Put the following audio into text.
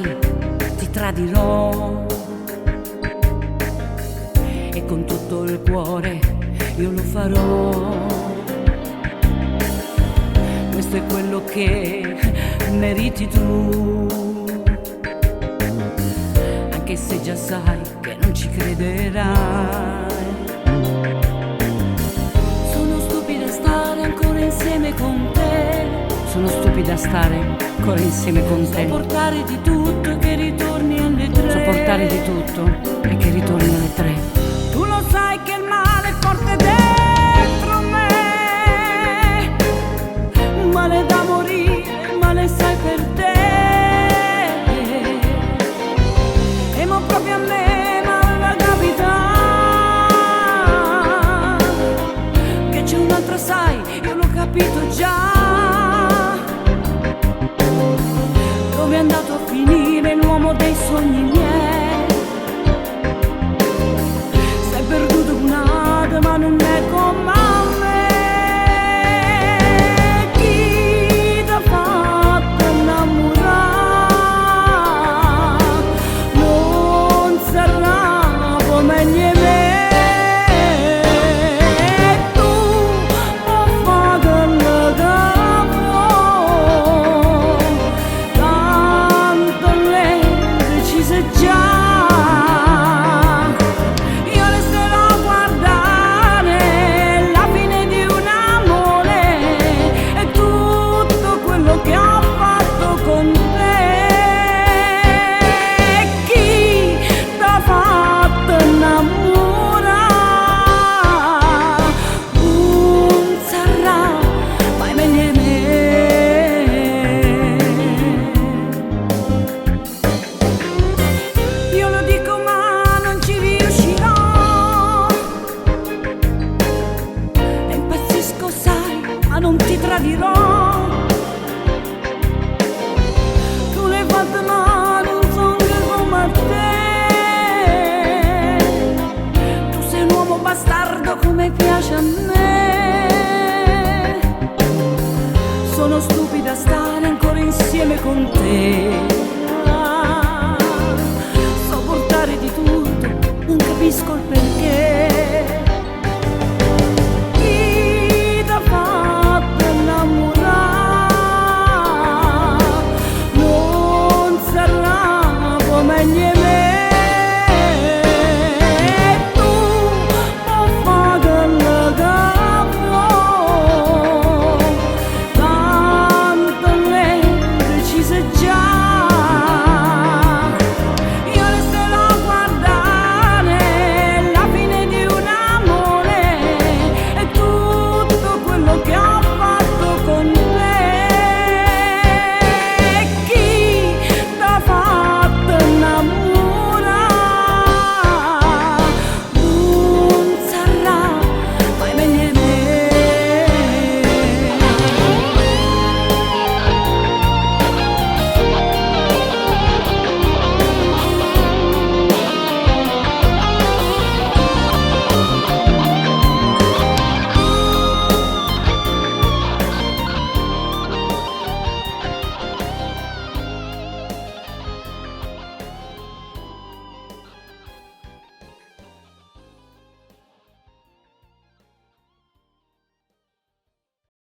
sai, ti tradirò e con tutto il cuore io lo farò. Questo è quello che meriti tu, anche se già sai che non ci crederai. Sono stupida a stare ancora insieme con te, sono stupida a stare ancora insieme con te. Sopportare di tutto e che ritorni alle 3. Sopportare di tutto e che ritorni alle 3. Tu lo sai che il male è forte dentro me, male da morire, male sai per te. E mo proprio a me male capita che c'è un'altra, sai, io l'ho capito già. Dove è andato a finire l'uomo dei sogni miei?